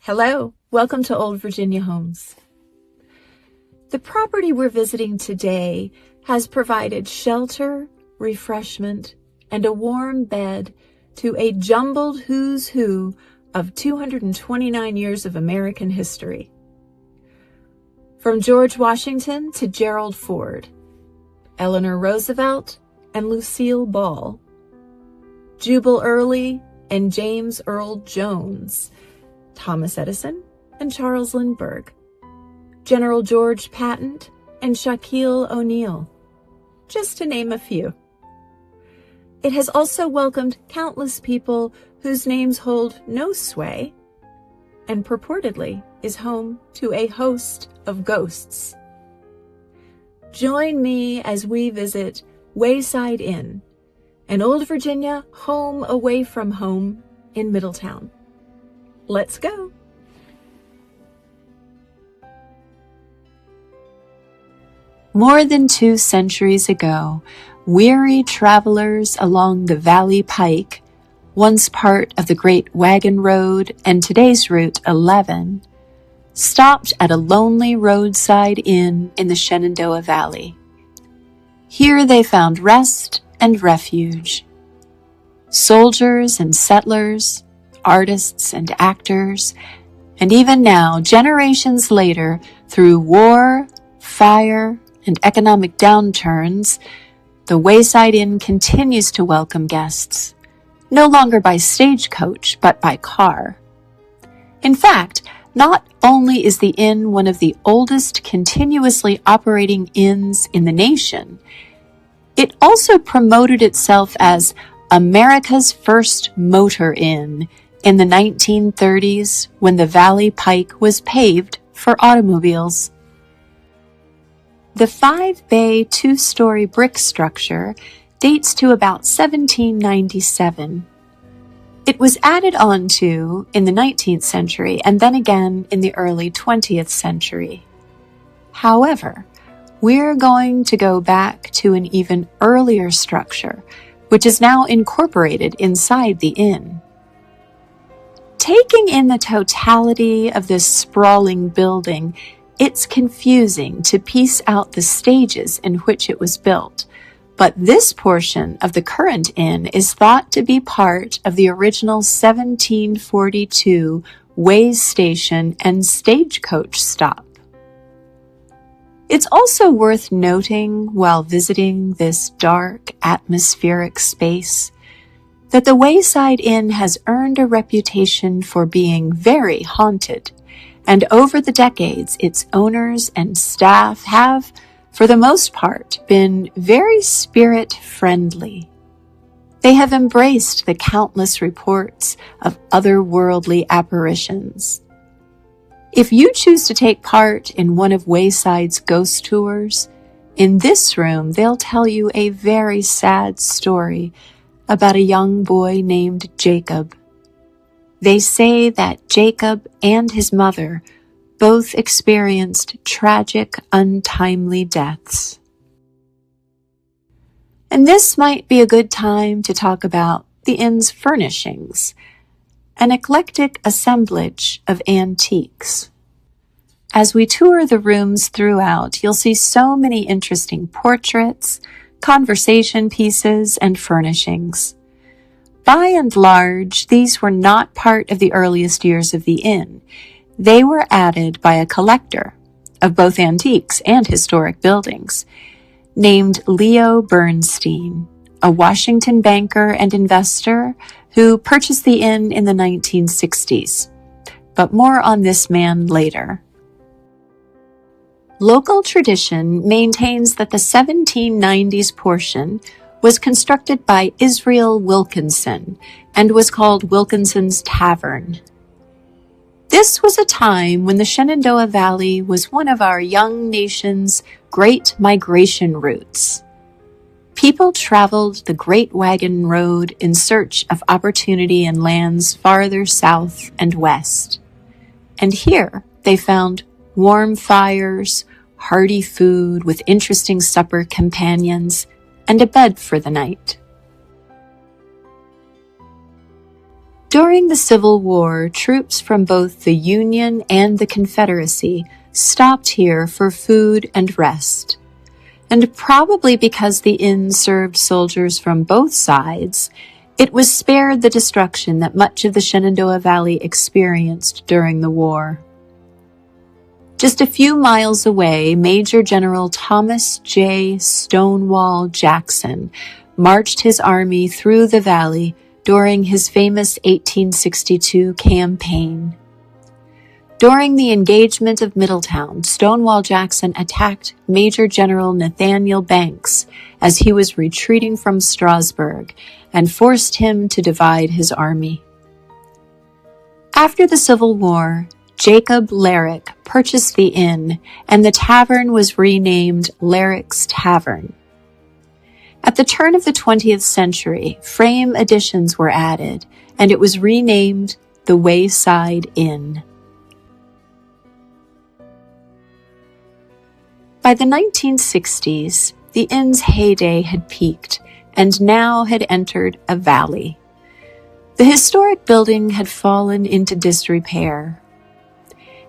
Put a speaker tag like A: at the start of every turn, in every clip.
A: Hello, welcome to Old Virginia Homes. The property we're visiting today has provided shelter, refreshment, and a warm bed to a jumbled who's who of 229 years of American history. From George Washington to Gerald Ford, Eleanor Roosevelt and Lucille Ball, Jubal Early and James Earl Jones, Thomas Edison and Charles Lindbergh, General George Patton and Shaquille O'Neal, just to name a few. It has also welcomed countless people whose names hold no sway, and purportedly is home to a host of ghosts. Join me as we visit Wayside Inn, an Old Virginia home away from home in Middletown. Let's go. More than 2 centuries ago, weary travelers along the Valley Pike, once part of the Great Wagon Road and today's Route 11, stopped at a lonely roadside inn in the Shenandoah Valley. Here they found rest and refuge. Soldiers and settlers, artists and actors, and even now, generations later, through war, fire, and economic downturns, the Wayside Inn continues to welcome guests, no longer by stagecoach, but by car. In fact, not only is the inn one of the oldest continuously operating inns in the nation, it also promoted itself as America's first motor inn in the 1930s when the Valley Pike was paved for automobiles. The 5-bay, 2-story brick structure dates to about 1797. It was added on to in the 19th century and then again in the early 20th century. However, we're going to go back to an even earlier structure, which is now incorporated inside the inn. Taking in the totality of this sprawling building, it's confusing to piece out the stages in which it was built, but this portion of the current inn is thought to be part of the original 1742 Ways Station and stagecoach stop. It's also worth noting while visiting this dark, atmospheric space that the Wayside Inn has earned a reputation for being very haunted, and over the decades, its owners and staff have, for the most part, been very spirit-friendly. They have embraced the countless reports of otherworldly apparitions. If you choose to take part in one of Wayside's ghost tours, in this room they'll tell you a very sad story about a young boy named Jacob. They say that Jacob and his mother both experienced tragic, untimely deaths. And this might be a good time to talk about the inn's furnishings, an eclectic assemblage of antiques. As we tour the rooms throughout, you'll see so many interesting portraits, conversation pieces, and furnishings. By and large, these were not part of the earliest years of the inn. They were added by a collector of both antiques and historic buildings, named Leo Bernstein, a Washington banker and investor who purchased the inn in the 1960s. But more on this man later. Local tradition maintains that the 1790s portion was constructed by Israel Wilkinson and was called Wilkinson's Tavern. This was a time when the Shenandoah Valley was one of our young nation's great migration routes. People traveled the Great Wagon Road in search of opportunity in lands farther south and west. And here they found warm fires, hearty food with interesting supper companions, and a bed for the night. During the Civil War, troops from both the Union and the Confederacy stopped here for food and rest. And probably because the inn served soldiers from both sides, it was spared the destruction that much of the Shenandoah Valley experienced during the war. Just a few miles away, Major General Thomas J. Stonewall Jackson marched his army through the valley during his famous 1862 campaign. During the engagement of Middletown, Stonewall Jackson attacked Major General Nathaniel Banks as he was retreating from Strasburg and forced him to divide his army. After the Civil War, Jacob Larrick purchased the inn, and the tavern was renamed Larrick's Tavern. At the turn of the 20th century, frame additions were added, and it was renamed the Wayside Inn. By the 1960s, the inn's heyday had peaked and now had entered a valley. The historic building had fallen into disrepair.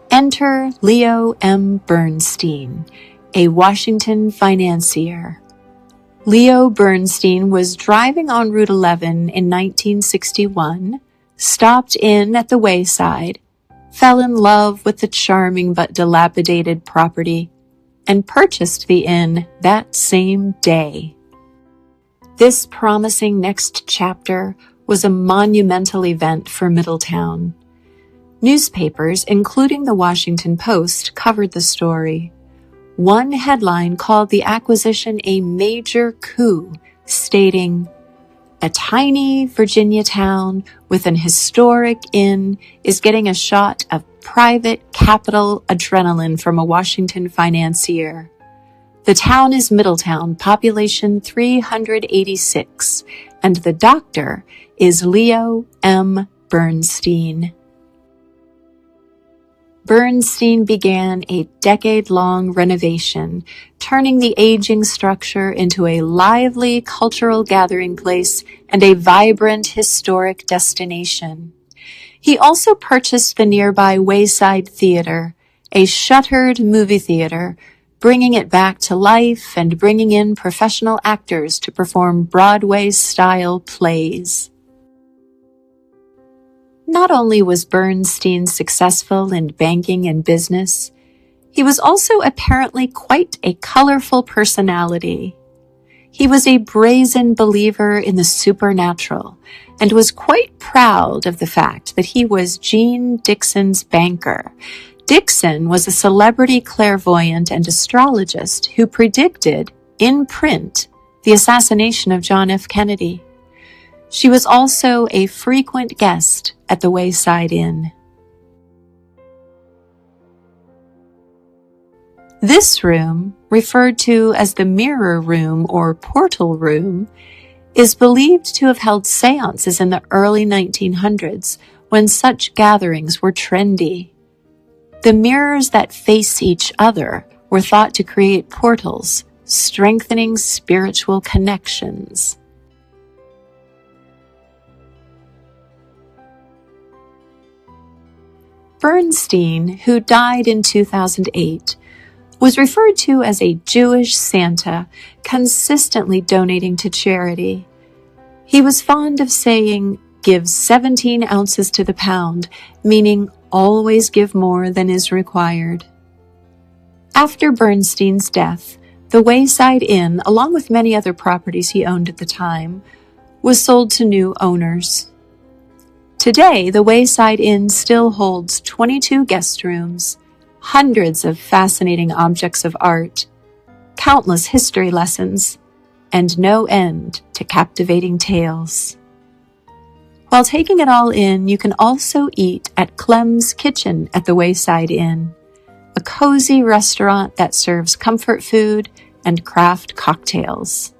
A: Enter Leo M. Bernstein, a Washington financier. Leo Bernstein was driving on Route 11 in 1961, stopped in at the Wayside, fell in love with the charming but dilapidated property, and purchased the inn that same day. This promising next chapter was a monumental event for Middletown. Newspapers, including the Washington Post, covered the story. One headline called the acquisition a major coup, stating, "A tiny Virginia town with an historic inn is getting a shot of private capital adrenaline from a Washington financier. The town is Middletown, population 386, and the doctor is Leo M. Bernstein." Bernstein began a decade-long renovation, turning the aging structure into a lively cultural gathering place and a vibrant historic destination. He also purchased the nearby Wayside Theater, a shuttered movie theater, bringing it back to life and bringing in professional actors to perform Broadway-style plays. Not only was Bernstein successful in banking and business, he was also apparently quite a colorful personality. He was a brazen believer in the supernatural and was quite proud of the fact that he was Jeane Dixon's banker. Dixon was a celebrity clairvoyant and astrologist who predicted, in print, the assassination of John F. Kennedy. She was also a frequent guest at the Wayside Inn. This room, referred to as the mirror room or portal room, is believed to have held seances in the early 1900s when such gatherings were trendy. The mirrors that face each other were thought to create portals, strengthening spiritual connections. Bernstein, who died in 2008, was referred to as a Jewish Santa, consistently donating to charity. He was fond of saying, "Give 17 ounces to the pound," meaning always give more than is required. After Bernstein's death, the Wayside Inn, along with many other properties he owned at the time, was sold to new owners. Today, the Wayside Inn still holds 22 guest rooms, hundreds of fascinating objects of art, countless history lessons, and no end to captivating tales. While taking it all in, you can also eat at Clem's Kitchen at the Wayside Inn, a cozy restaurant that serves comfort food and craft cocktails.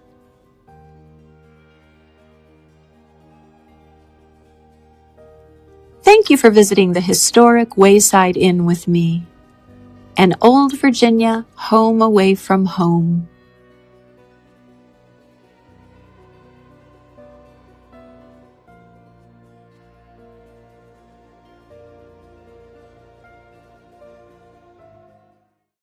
A: Thank you for visiting the historic Wayside Inn with me. An old Virginia home away from home.